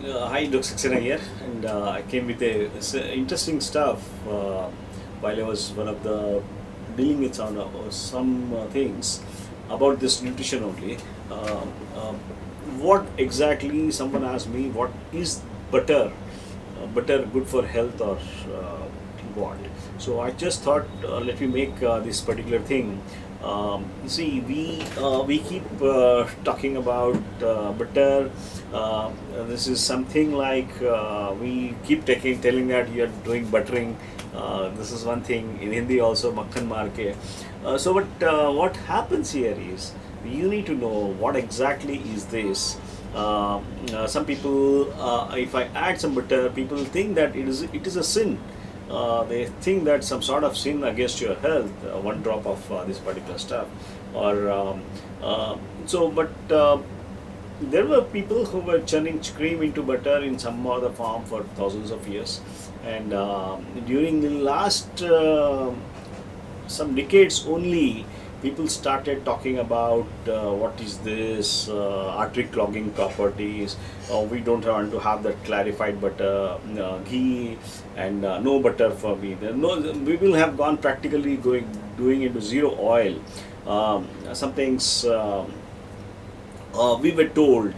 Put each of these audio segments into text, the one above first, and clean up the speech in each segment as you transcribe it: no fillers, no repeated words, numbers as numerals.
Hi, Dr. Saxena here, and I came with interesting stuff while I was one of the dealing with some things about this nutrition only. What exactly someone asked me, what is butter? Butter good for health or what? So I just thought, let me make this particular thing. You see, we keep talking about butter. This is something like we keep telling that you are doing buttering. This is one thing in Hindi also, makhan marke. What happens here is you need to know what exactly is this. Some people, if I add some butter, people think that it is a sin. They think that some sort of sin against your health, one drop of this particular stuff, or but there were people who were churning cream into butter in some other form for thousands of years, and during the last some decades only, people started talking about what is this artery clogging properties. We don't want to have that clarified butter, ghee, and no butter for me. No, we will have gone practically doing into zero oil. Some things we were told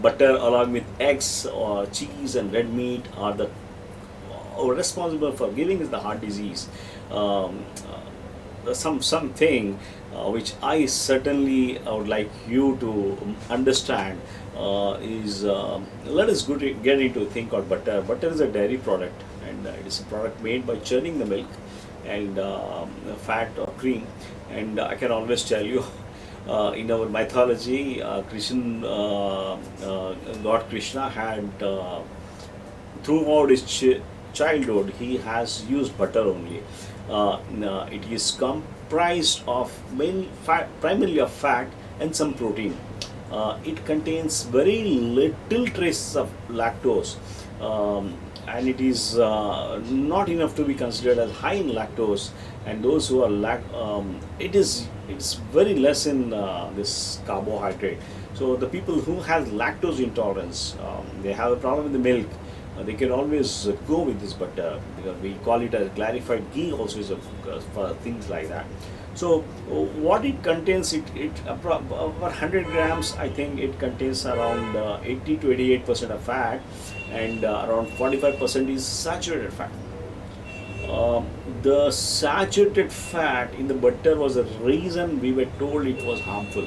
butter along with eggs or cheese and red meat are the responsible for giving us the heart disease. Um, something which I certainly would like you to understand is let us get into a thing called butter. Butter is a dairy product, and it is a product made by churning the milk and fat or cream. And I can always tell you, in our mythology, Lord Krishna had throughout his childhood, he has used butter only. It is comprised of primarily of fat and some protein. It contains very little traces of lactose, and it is not enough to be considered as high in lactose. And those who are it's very less in this carbohydrate. So the people who have lactose intolerance, they have a problem with the milk. They can always go with this butter, because we call it a clarified ghee also is for things like that. So what it contains, it about 100 grams, I think it contains around 80 to 88% of fat, and around 45% is saturated fat. The saturated fat in the butter was the reason we were told it was harmful.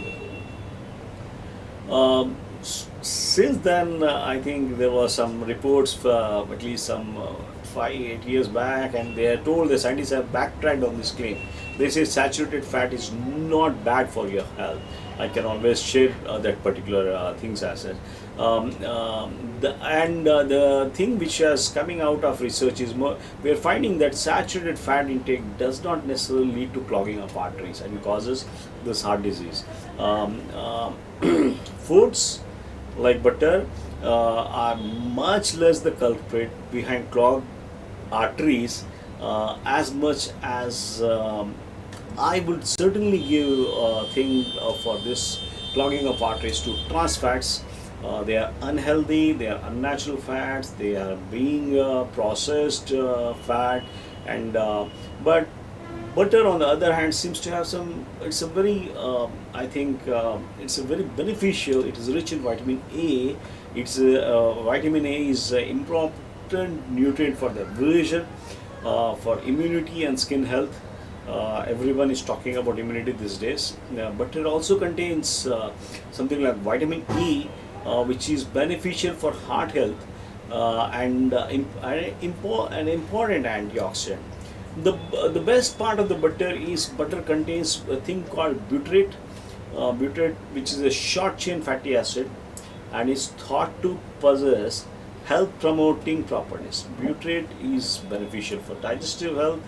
Since then, I think there were some reports for at least some 5, 8 years back, and they are told, the scientists have backtracked on this claim. They say saturated fat is not bad for your health. I can always share that particular things as it. The thing which is coming out of research is more, we are finding that saturated fat intake does not necessarily lead to clogging of arteries and causes this heart disease. Foods like butter are much less the culprit behind clogged arteries, as much as I would certainly give a thing for this clogging of arteries to trans fats. They are unhealthy, they are unnatural fats, they are being processed fat, and but butter, on the other hand, seems to have some. It's a very, I think, it's a very beneficial. It is rich in vitamin A. It's vitamin A is an important nutrient for the vision, for immunity and skin health. Everyone is talking about immunity these days, but it also contains something like vitamin E, which is beneficial for heart health, and an important antioxidant. The best part of the butter is butter contains a thing called butyrate, which is a short chain fatty acid, and is thought to possess health promoting properties. Butyrate is beneficial for digestive health,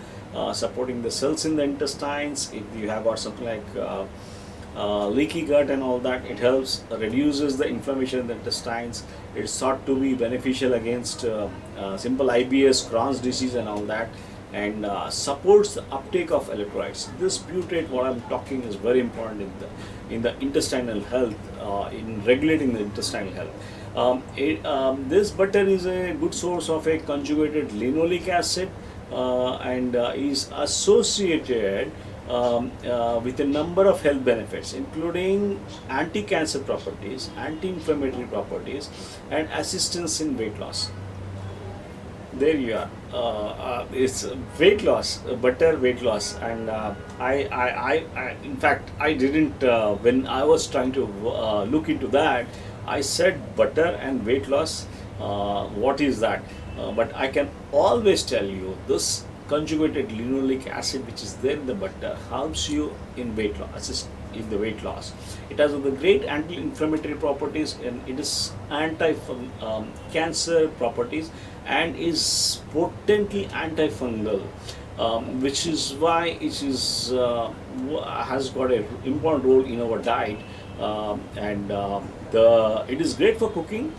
supporting the cells in the intestines. If you have got something like leaky gut and all that, it helps reduces the inflammation in the intestines. It's thought to be beneficial against simple IBS, Crohn's disease, and all that, and supports the uptake of electrolytes. This butyrate, what I'm talking, is very important in the intestinal health, in regulating the intestinal health. This butter is a good source of a conjugated linoleic acid, and is associated with a number of health benefits, including anti-cancer properties, anti-inflammatory properties, and assistance in weight loss. There you are. It's weight loss, butter weight loss, and in fact, I didn't. When I was trying to look into that, I said butter and weight loss. What is that? But I can always tell you this conjugated linoleic acid, which is there in the butter, helps you in weight loss, assist in the weight loss. It has the great anti-inflammatory properties, and it is anti-cancer properties, and is potently antifungal, which is why it is has got a important role in our diet, and the it is great for cooking,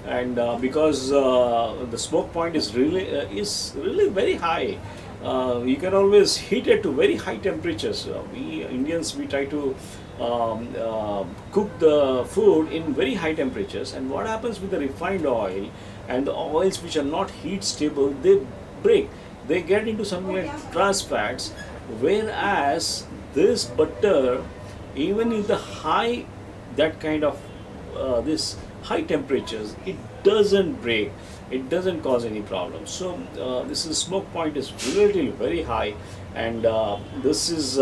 and because the smoke point is really very high. You can always heat it to very high temperatures. We Indians, we try to cook the food in very high temperatures, and what happens with the refined oil and the oils which are not heat stable, they break, they get into something like trans fats, whereas this butter, even in the high, that kind of this high temperatures, it doesn't break, it doesn't cause any problem. So this is smoke point is relatively very high, and this is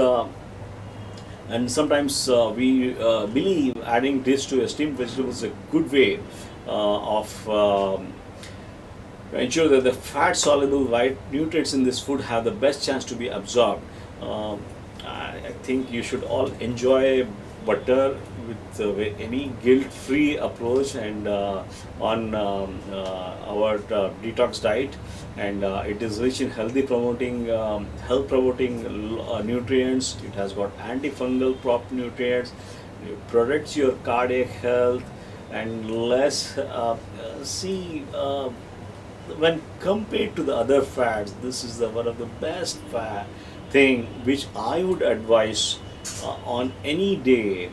and sometimes we believe adding this to a steamed vegetable is a good way of ensure that the fat soluble white nutrients in this food have the best chance to be absorbed. I think you should all enjoy butter with any guilt-free approach, and on our detox diet, and it is rich in health promoting nutrients. It has got antifungal prop nutrients. It protects your cardiac health, and less see when compared to the other fats, this is the one of the best fat thing which I would advise on any day.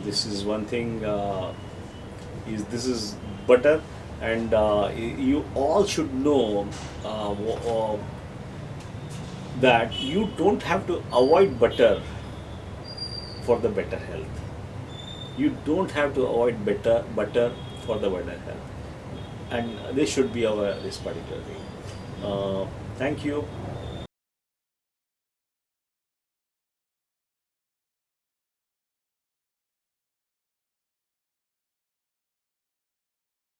This is one thing, is this is butter, and you all should know that you don't have to avoid butter for the better health. You don't have to avoid butter for the better health, and this should be our this particular thing. Thank you.